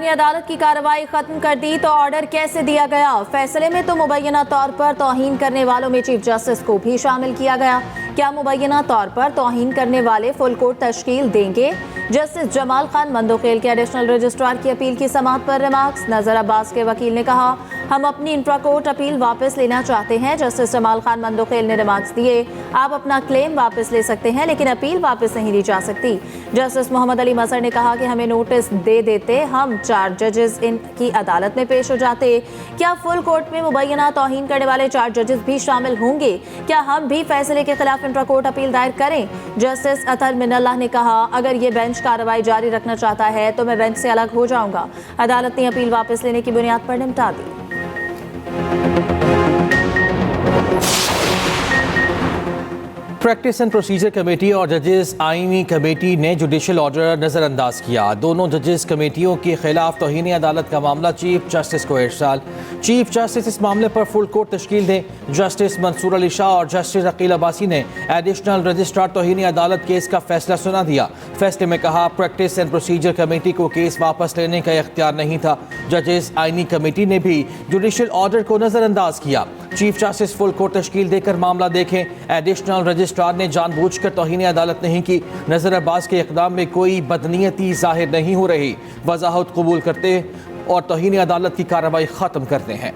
आईनी अदालत की कार्रवाई खत्म कर दी तो ऑर्डर कैसे दिया गया? फैसले में तो मुबैना तौर पर तौहीन करने वालों में चीफ जस्टिस को भी शामिल किया गया। क्या मुबैना तौर पर तौहीन करने वाले फुल कोर्ट तश्कील देंगे? जस्टिस जमाल खान मंदोखेल के एडिशनल रजिस्ट्रार की अपील की समाअत पर रिमार्क्स। नजर अब्बास के वकील ने कहा, हम अपनी इंट्रा कोर्ट अपील वापस लेना चाहते हैं। जस्टिस जमाल खान मंदोखेल ने रिमार्क्स दिए, आप अपना क्लेम वापस ले सकते हैं लेकिन अपील वापस नहीं ली जा सकती। जस्टिस मोहम्मद अली मजहर ने कहा कि हमें नोटिस दे देते, हम 4 जजेस इनकी अदालत में पेश हो जाते। क्या फुल कोर्ट में मुबैना तौहीन करने वाले 4 जजेस भी शामिल होंगे? क्या हम भी फैसले के खिलाफ इंट्रा कोर्ट अपील दायर करें? जस्टिस अतर मिनल्लाह ने कहा, अगर ये बेंच कार्रवाई जारी रखना चाहता है तो मैं बेंच से अलग हो जाऊंगा। अदालत ने अपील वापस लेने की बुनियाद पर निपटा दी। प्रैक्टिस एंड प्रोसीजर कमेटी और जजेस आईनी कमेटी ने जुडिशल ऑर्डर नज़रअंदाज किया। दोनों जजेस कमेटियों के खिलाफ तौहीन अदालत का मामला चीफ जस्टिस को इरसाल। चीफ जस्टिस इस मामले पर फुल कोर्ट तश्कील दें। जस्टिस मंसूर अली शाह और जस्टिस अकील अब्बासी ने एडिशनल रजिस्ट्रार तौहीन अदालत केस का फैसला सुना दिया। फैसले में कहा, प्रैक्टिस एंड प्रोसीजर कमेटी को केस वापस लेने का इख्तियार नहीं था। जजेस आईनी कमेटी ने भी जुडिशल ऑर्डर को नज़रअंदाज किया। चीफ जस्टिस फुल कोर्ट तश्कील देकर मामला देखें। एडिशनल रजिस्ट्रार ने जानबूझकर तौहीन अदालत नहीं की। नजर अब्बास के इक़दाम में कोई बदनीयती जाहिर नहीं हो रही। वजाहत कबूल करते और तौहीन अदालत की कार्रवाई खत्म करते हैं।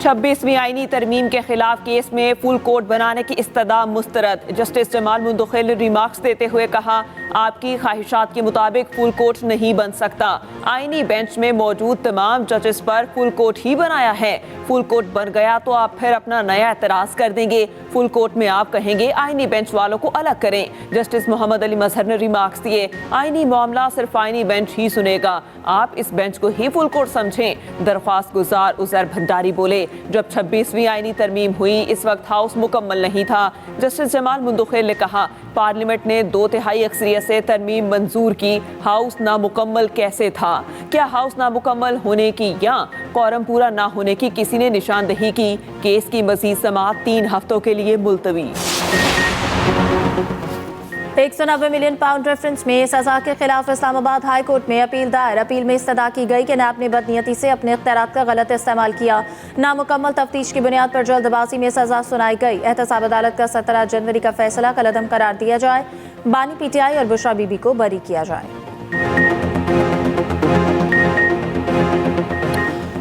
26वीं आईनी तरमीम के खिलाफ केस में फुल कोर्ट बनाने की इस्तदा मुस्तरद। जस्टिस जमाल मंदोखेल ने रिमार्क्स देते हुए कहा, आपकी ख्वाहिशात के मुताबिक फुल कोर्ट नहीं बन सकता। आईनी बेंच में मौजूद तमाम जजेस पर फुल कोर्ट ही बनाया है। फुल कोर्ट बन गया तो आप फिर अपना नया एतराज़ कर देंगे। फुल कोर्ट में आप कहेंगे आईनी बेंच वालों को अलग करें। जस्टिस मोहम्मद अली मजहर ने रिमार्क्स दिए, आईनी मामला सिर्फ आईनी बेंच ही सुनेगा, आप इस बेंच को ही फुल कोर्ट समझें। दरख्वास्त गुजार उजैर भंडारी बोले, जब 26वीं आईनी तरमीम हुई इस वक्त हाउस मुकम्मल नहीं था। जस्टिस जमाल मंदोखेल ने कहा, पार्लियामेंट ने 2/3 अक्सरियत से तरमीम मंजूर की, हाउस नामुकम्मल कैसे था? क्या हाउस नामुकम्मल होने की या कोरम पूरा ना होने की किसी ने निशानदही की? केस की मजीद समाअत 3 हफ्तों के लिए मुलतवी। 190 मिलियन पाउंड रेफरेंस में सजा के खिलाफ इस्लामाबाद हाई कोर्ट में अपील दायर। अपील में इस्तदा की गई कि नैब ने बदनीयती से अपने इख्तियारात का गलत इस्तेमाल किया। नामुकम्मल तफ्तीश की बुनियाद पर जल्दबाजी में सजा सुनाई गई। एहतसाब अदालत का 17 जनवरी का फैसला कलअदम करार दिया जाए। बानी पीटीआई और बुशरा बीबी को बरी किया जाए।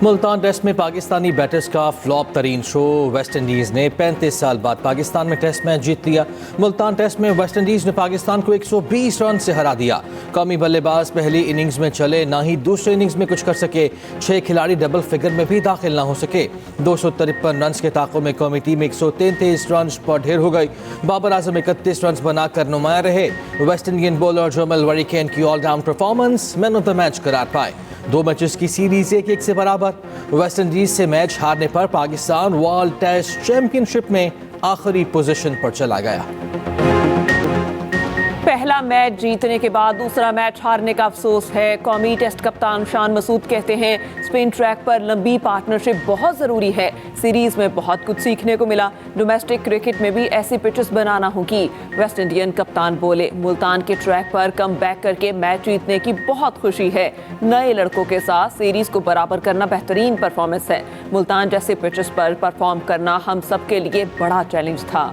मुल्तान टेस्ट में पाकिस्तानी बैटर्स का फ्लॉप तरीन शो। वेस्ट इंडीज़ ने 35 साल बाद पाकिस्तान में टेस्ट मैच जीत लिया। मुल्तान टेस्ट में वेस्ट इंडीज़ ने पाकिस्तान को 120 रन से हरा दिया। कौमी बल्लेबाज पहली इनिंग्स में चले, ना ही दूसरे इनिंग्स में कुछ कर सके। 6 खिलाड़ी डबल फिगर में भी दाखिल ना हो सके। 253 रन के ताकों में कौमी टीम 133 रन पर ढेर हो गई। बाबर आजम 31 रन बनाकर नुमाया रहे। West Indian bowler Jomel Warrican की all round performance man of the match करार पाए। 2 मैचेस की सीरीज 1-1 से बराबर। वेस्ट इंडीज से मैच हारने पर पाकिस्तान वर्ल्ड टेस्ट चैंपियनशिप में आखिरी पोजीशन पर चला गया। पहला मैच जीतने के बाद दूसरा मैच हारने का अफसोस है। कौमी टेस्ट कप्तान शान मसूद कहते हैं, स्पिन ट्रैक पर लंबी पार्टनरशिप बहुत ज़रूरी है। सीरीज में बहुत कुछ सीखने को मिला। डोमेस्टिक क्रिकेट में भी ऐसी पिचेस बनाना होगी। वेस्ट इंडियन कप्तान बोले, मुल्तान के ट्रैक पर कम बैक करके मैच जीतने की बहुत खुशी है। नए लड़कों के साथ सीरीज को बराबर करना बेहतरीन परफॉर्मेंस है। मुल्तान जैसे पिचेस पर परफॉर्म करना हम सब के लिए बड़ा चैलेंज था।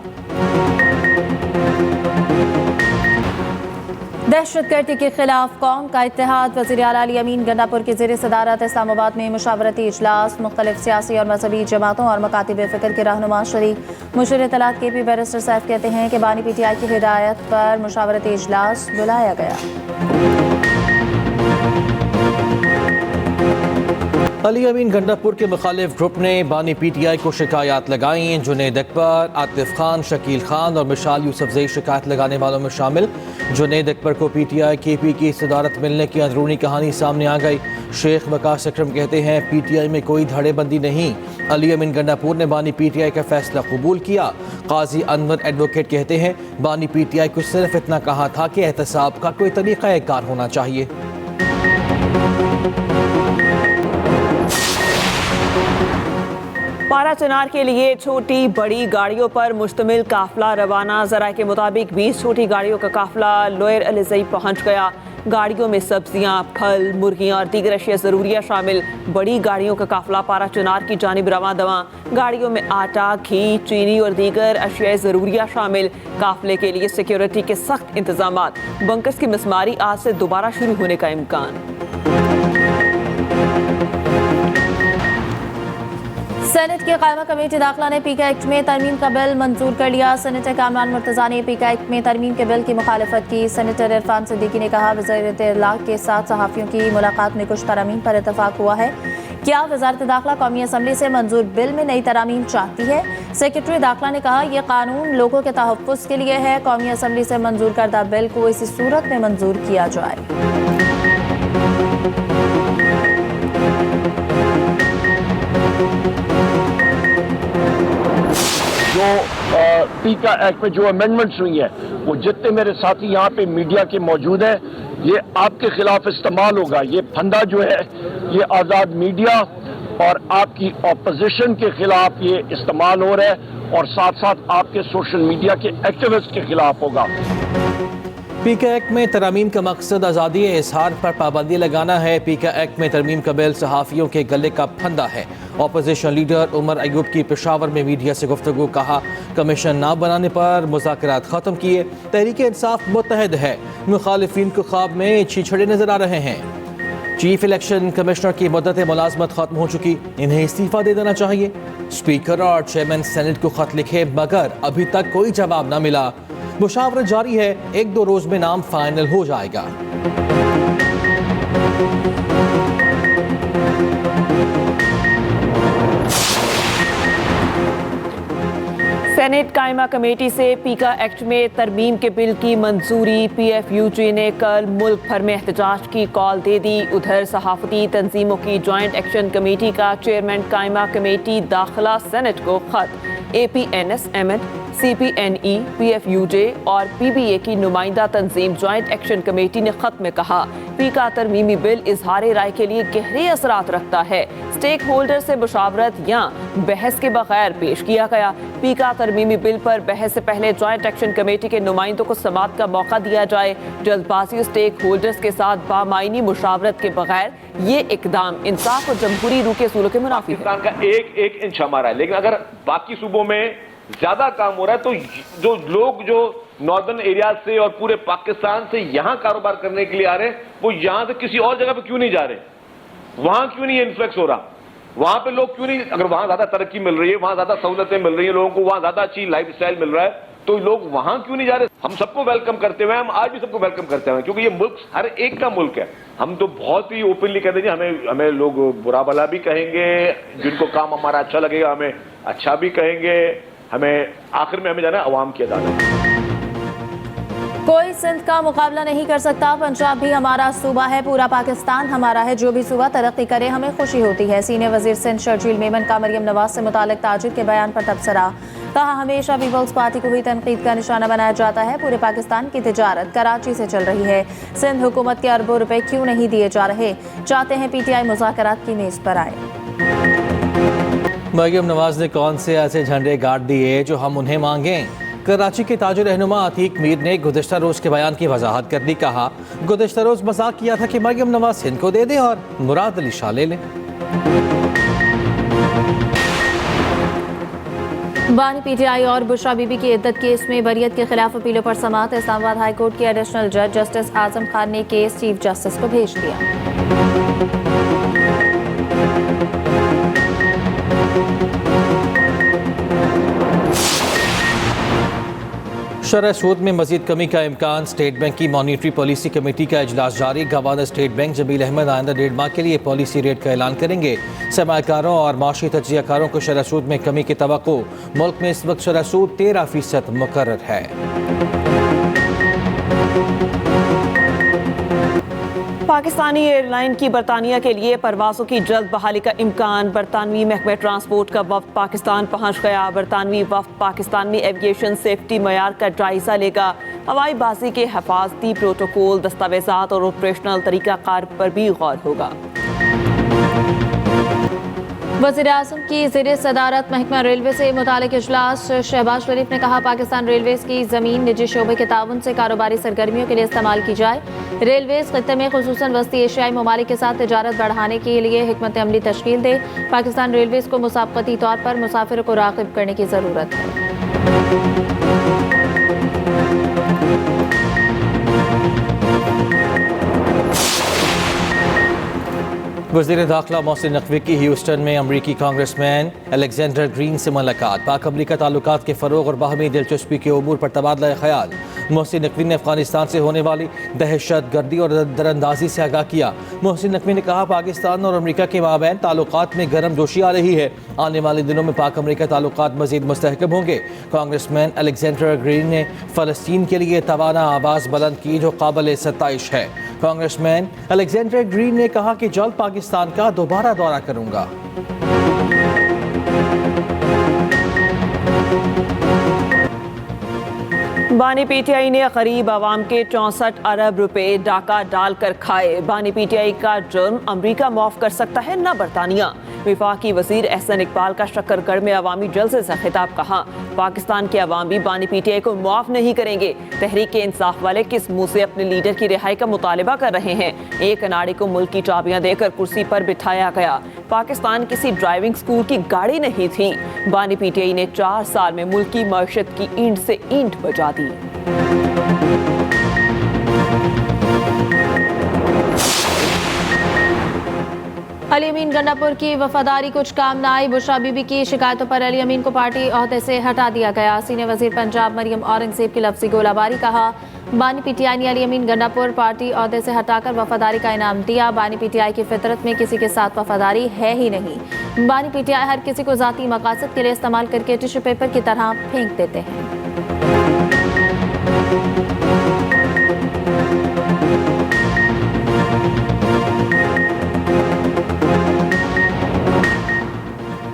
दहशतगर्दी के खिलाफ कौम का इत्तेहाद। वज़ीर आला अली अमीन गंडापुर की ज़ेर सदारत इस्लामाबाद में मुशावरती इजलास। मुख्तलिफ सियासी और मजहबी जमातों और मकातिब फ़िक्र के रहनुमा शरीक। मुशीर इत्तलात KP बैरिस्टर सैफ कहते हैं कि बानी PTI की हिदायत पर मुशावरती इजलास बुलाया गया। अली अमीन गंडापुर के मुखालिफ ग्रुप ने बानी PTI को शिकायत लगाई। जुनेद अकबर, आतिफ खान, शकील खान और मिशाल यूसुफजई शिकायत लगाने वालों में शामिल। जुनेद अकबर को PTI KP की सदारत मिलने की अंदरूनी कहानी सामने आ गई। शेख वकास अकरम कहते हैं, PTI में कोई धड़ेबंदी नहीं। अली अमीन गंडापुर ने बानी PTI का फैसला कबूल किया। काजी अनवर एडवोकेट कहते हैं, बानी PTI को सिर्फ इतना कहा था कि एहतसाब का कोई तरीक़ा कार होना चाहिए। पारा चनार के लिए छोटी बड़ी गाड़ियों पर मुश्तमिल काफिला रवाना। ज़राए के मुताबिक 20 छोटी गाड़ियों का काफिला लोअर अलीज़ई पहुंच गया। गाड़ियों में सब्जियां, फल, मुर्गियां और दीगर अशिया ज़रूरिया शामिल। बड़ी गाड़ियों का काफिला पारा चनार की जानिब रवां दवां। गाड़ियों में आटा, घी, चीनी और दीगर अशिया ज़रूरिया शामिल। काफिले के लिए सिक्योरिटी के सख्त इंतजामात। बंकर्स की मिसमारी आज से दोबारा शुरू होने का इम्कान। सेनेट की कायमा कमेटी दाखिला ने पीका एक्ट में तरमीम का बिल मंजूर कर लिया। सेनेटर कामरान मुर्तज़ा ने पीका एक्ट में तरमीम के बिल की मुखालफत की। सेनेटर इरफान सिद्दीकी ने कहा, वज़ीर इत्तला के साथ सहाफ़ियों की मुलाकात में कुछ तरमीम पर इतफाक हुआ है। क्या वज़ारत दाखिला कौमी असम्बली से मंजूर बिल में नई तरमीम चाहती है? सेक्रेटरी दाखिला ने कहा, यह कानून लोगों के तहफ़्फ़ुज़ के लिए है। कौमी असम्बली से मंजूर करदा बिल को इसी सूरत में मंजूर किया जाए। जो पीका एक्ट में जो अमेंडमेंट्स हुई हैं, वो जितने मेरे साथी यहाँ पे मीडिया के मौजूद हैं, ये आपके खिलाफ इस्तेमाल होगा। ये फंदा जो है ये आज़ाद मीडिया और आपकी ऑपोजिशन के खिलाफ ये इस्तेमाल हो रहा है और साथ साथ आपके सोशल मीडिया के एक्टिविस्ट के खिलाफ होगा। पीका एक्ट में तरमीम का मकसद आज़ादी इजहार पर पाबंदी लगाना है। पीका एक्ट में तरमीम का बिल सहाफ़ियों के गले का फंदा है। अपोजिशन लीडर उमर अयूब की पेशावर में मीडिया से गुफ्तगू। कहा, कमीशन ना बनाने पर मुज़ाकरात ख़त्म किए। तहरीक इंसाफ मुत्तहद है। मुखालिफिन को ख्वाब में छीछड़े नजर आ रहे हैं। चीफ इलेक्शन कमिश्नर की मुद्दत मुलाजमत खत्म हो चुकी, इन्हें इस्तीफा दे देना चाहिए। स्पीकर और चेयरमैन सेनेट को खत लिखे मगर अभी तक कोई जवाब न मिला। मुशावरत जारी है, 1-2 रोज में नाम फाइनल हो जाएगा। सेनेट कायमा कमेटी से पीका एक्ट में तरमीम के बिल की मंजूरी। PFUJ ने कल मुल्क भर में एहतजाज की कॉल दे दी। उधर सहाफती तंजीमों की जॉइंट एक्शन कमेटी का चेयरमैन कायमा कमेटी दाखिला सेनेट को खत। APNS, MN, CPNE, PFUJ और PBA की नुमाइंदा तंजीम जॉइंट एक्शन कमेटी ने खत में कहा, पीका तरमीमी बिल इजहार राय के लिए गहरे असरात रखता है। स्टेक होल्डर से मुशावरत या बहस के बगैर पेश किया गया। पीका तरमीमी बिल पर बहस से पहले जॉइंट एक्शन कमेटी के नुमाइंदों को समाअत का मौका दिया जाए। जल्दबाजी स्टेक होल्डर्स के साथ बामायनी मुशावरत के बगैर ये इकदाम इंसाफ और जमहूरी रूह के असूलों के मुनाफी है। पाकिस्तान का एक इंच हमारा है, लेकिन अगर बाकी सूबों में ज्यादा काम हो रहा है तो जो लोग जो नॉर्दर्न एरिया से और पूरे पाकिस्तान से यहां कारोबार करने के लिए आ रहे हैं, वो यहां से किसी और जगह पे क्यों नहीं जा रहे? वहां क्यों नहीं इन्फ्लक्स हो रहा? वहां पे लोग क्यों नहीं? अगर वहां ज्यादा तरक्की मिल रही है, वहां ज्यादा सहूलतें मिल रही है, लोगों को वहां ज्यादा अच्छी लाइफ स्टाइल मिल रहा है, तो लोग वहां क्यों नहीं जा रहे? हम सबको वेलकम करते हुए, हम आज भी सबको वेलकम करते हुए, क्योंकि ये मुल्क हर एक का मुल्क है। हम तो बहुत ही ओपनली कहते हैं, हमें लोग बुरा भला भी कहेंगे, जिनको काम हमारा अच्छा लगेगा हमें अच्छा भी कहेंगे, हमें आखिर में हमें जाना अवाम की अदालत। कोई सिंध का मुकाबला नहीं कर सकता। पंजाब भी हमारा सूबा है, पूरा पाकिस्तान हमारा है। जो भी सूबा तरक्की करे हमें खुशी होती है। सीनियर वजीर सिंध शर्जील मेमन का मरियम नवाज से मुतालिक ताजिर के बयान पर तबसरा। कहा, हमेशा पीपल्स पार्टी को भी तनकीद का निशाना बनाया जाता है। पूरे पाकिस्तान की तिजारत कराची से चल रही है। सिंध हुकूमत के अरबों रुपए क्यों नहीं दिए जा रहे? चाहते हैं PTI मुज़ाकरात की मेज पर आए। मरियम नवाज ने कौन से ऐसे झंडे गाड़ दिए जो हम उन्हें मांगें? कराची के ताजर रहनुमा अतीक मीर ने गुज़िश्ता रोज़ के बयान की वजाहत कर दी। कहा, गुज़िश्ता रोज़ मजाक किया था कि मरियम नवाज सिंध को दे दें और मुराद अली शाह ले लें। बानी PTI और बुशरा बीबी की इद्दत केस में बरियत के खिलाफ अपीलों पर समाअत। इस्लामाबाद हाई कोर्ट के एडिशनल जज जस्टिस आजम खान ने केस चीफ जस्टिस को भेज दिया। शरह सूद में मजीद कमी का इम्कान। स्टेट बैंक की मॉनिटरी पॉलिसी कमेटी का इजलास जारी। Governor State Bank Jameel Ahmed आइंदा 1.5 माह के लिए पॉलिसी रेट का ऐलान करेंगे। सरमाकारों और माशी तजियाकारों को शरह सूद में कमी की तवक्को। मुल्क में इस वक्त शरह सूद 13% मुकर्रर है। पाकिस्तानी एयरलाइन की बरतानिया के लिए परवाज़ों की जल्द बहाली का इम्कान। बरतानवी महकमे ट्रांसपोर्ट का वफ्द पाकिस्तान पहुँच गया। बरतानवी वफ्द पाकिस्तान में एविएशन सेफ्टी मयार का जायजा लेगा। हवाई बाजी के हिफाजती प्रोटोकॉल, दस्तावेजात और ऑपरेशनल तरीक़ाकार पर भी गौर होगा। वज़ीर आज़म की ज़ेर सदारत महकमा रेलवे से मुतालिक इजलास। शहबाज शरीफ ने कहा पाकिस्तान रेलवेज़ की ज़मीन निजी शोबे के ताउन से कारोबारी सरगर्मियों के लिए इस्तेमाल की जाए। रेलवेज़ खित्ते में खुसूसन वस्ती एशियाई ममालिक के साथ तिजारत बढ़ाने के लिए हिकमत अमली तश्कील दे। पाकिस्तान रेलवेज़ को मुसाबकती तौर पर मुसाफिरों को राग़िब करने की ज़रूरत है। वज़ीर दाखिला मोहसिन नकवी की ह्यूस्टन में अमरीकी कांग्रेसमैन अलेक्जेंडर ग्रीन से मुलाकात। पाक अमरीका ताल्लुकात के फ़रोग़ और बाहमी दिलचस्पी के उमूर पर तबादला ख्याल। मोहसिन नकवी ने अफगानिस्तान से होने वाली दहशत गर्दी और दरअंदाजी से आगाह किया। मोहसिन नकवी ने कहा पाकिस्तान और अमरीका के माबैन ताल्लुकात में गर्म जोशी आ रही है। आने वाले दिनों में पाक अमरीका ताल्लुकात मज़ीद मुस्तहकम होंगे। कांग्रेसमैन अलेक्जेंडर ग्रीन ने फ़लस्तीन के लिए तवाना आवाज़ बुलंद की जो काबिल सताइश है। कांग्रेसमैन अलेक्जेंडर ग्रीन ने कहा कि जल्द पाकिस्तान का दोबारा दौरा करूंगा। बानी पीटीआई ने गरीब आवाम के 64 अरब रुपए डाका डालकर खाए। बानी पीटीआई का जुर्म अमरीका माफ कर सकता है न बरतानिया। विफाकी वजीर एहसन इकबाल का शक्करगढ़ में अवामी जलसे से खिताब। कहा पाकिस्तान के अवाम भी बानी पीटीआई को माफ नहीं करेंगे। तहरीक इंसाफ वाले किस मुंह से अपने लीडर की रिहाई का मुतालबा कर रहे हैं। एक अनाड़ी को मुल्क की चाबियां देकर कुर्सी पर बिठाया गया। पाकिस्तान किसी ड्राइविंग स्कूल की गाड़ी नहीं थी। बानी पीटीआई ने 4 साल में मुल्क की मईशत की ईंट से ईंट बजा दी। अली अमीन गंडापुर की वफादारी कुछ काम न आई। बुशरा बीबी की शिकायतों पर अली अमीन को पार्टी ओहदे से हटा दिया गया। सीनियर वजीर पंजाब मरियम औरंगजेब की लफ्जी गोलाबारी। कहा बानी पीटीआई ने अली अमीन गंडापुर पार्टी ओहदे से हटाकर वफादारी का इनाम दिया। बानी पीटीआई की फितरत में किसी के साथ वफादारी है ही नहीं। बानी पीटीआई हर किसी को जाती मकासद के लिए इस्तेमाल करके टिश्यू पेपर की तरह फेंक देते हैं।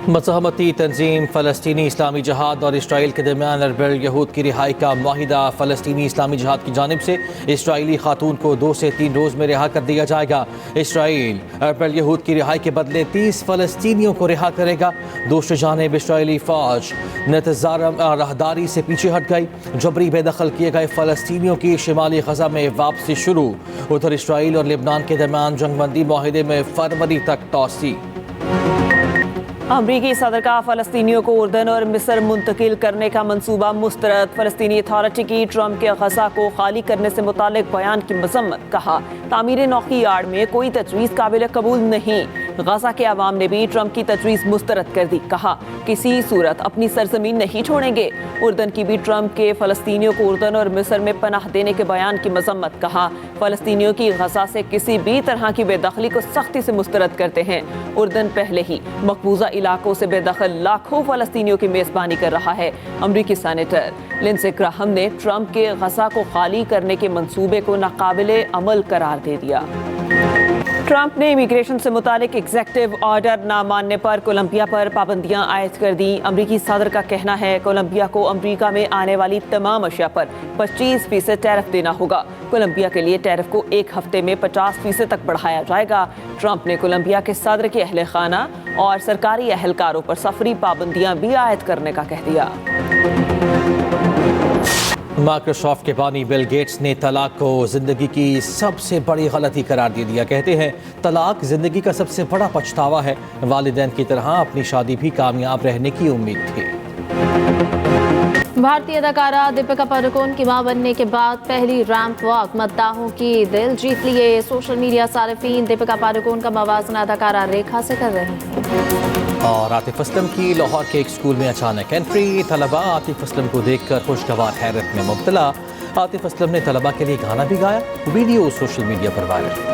मज़हमती तंजीम फ़लस्तीनी इस्लामी जहाद और इसराइल के दरमियान अरबल यहूद की रिहाई का माहिदा। फ़लस्तीनी इस्लामी जहाद की जानिब से इसराइली खातून को 2 से 3 रोज़ में रिहा कर दिया जाएगा। इसराइल अरबल यहूद की रिहाई के बदले 30 फ़लस्तीनियों को रिहा करेगा। दूसरी जानिब इसराइली फ़ौज नतज़ारम राहदारी से पीछे हट गई। जबरी बेदखल किए गए फ़लस्तीनियों की शिमाली ग़ज़ा में वापसी शुरू। उधर इसराइल और लेबनान के दरमियान जंगबंदी माहिदे में फरवरी तक तोसी। अमरीकी सदर का फ़लस्तीनियों को उर्दन और मिस्र मुंतकिल करने का मंसूबा मुस्तरद। फ़लस्तीनी अथॉरिटी की ट्रंप के ग़ज़ा को खाली करने से मुतालिक बयान की मज़म्मत। कहा तामीर नौ की आड़ में कोई तजवीज़ काबिल कबूल नहीं। ग़ज़ा के अवाम ने भी ट्रंप की तजवीज़ मुस्तरद कर दी। कहा किसी सूरत अपनी सरजमीन नहीं छोड़ेंगे। उर्दन की भी ट्रंप के फ़लस्तीनियों को उर्दन और मिस्र में पनाह देने के बयान की मज़म्मत। कहा फ़लस्तीनियों की ग़ज़ा से किसी भी तरह की बेदखली को सख्ती से मुस्तरद करते हैं। उर्दन पहले ही मकबूजा इलाकों से बेदखल लाखों फ़लस्तीनियों की मेज़बानी कर रहा है। अमरीकी सेनेटर लिंडसे ग्राहम ने ट्रंप के ग़ज़ा को खाली करने के मंसूबे को नाकाबिले अमल करार दे दिया। ट्रंप ने इमिग्रेशन से मुतालिक एग्जेक्टिव ऑर्डर ना मानने पर कोलंबिया पर पाबंदियां आयद कर दी। अमरीकी सदर का कहना है कोलंबिया को अमरीका में आने वाली तमाम अशिया पर 25% टैरिफ देना होगा। कोलंबिया के लिए टैरिफ को 1 हफ्ते में 50% तक बढ़ाया जाएगा। ट्रंप ने कोलंबिया के सदर के अहले खाना और सरकारी अहलकारों पर सफरी पाबंदियां भी आयद करने का कह दिया। माइक्रोसॉफ्ट के बानी बिल गेट्स ने तलाक को जिंदगी की सबसे बड़ी गलती करार दे दिया। कहते हैं तलाक जिंदगी का सबसे बड़ा पछतावा है। वालिदैन की तरह अपनी शादी भी कामयाब रहने की उम्मीद थी। भारतीय अदाकारा दीपिका पादुकोण की मां बनने के बाद पहली रैंप वॉक मद्दाहों की दिल जीत लिए। सोशल मीडिया सारिफीन दीपिका पादुकोण का मवाजना अदाकारा रेखा से कर रहे हैं। और आतिफ असलम की लाहौर के एक स्कूल में अचानक एंट्री। तलबा आतिफ असलम को देखकर खुशगवार हैरत में मुब्तला। आतिफ असलम ने तलबा के लिए गाना भी गाया। वीडियो सोशल मीडिया पर वायरल।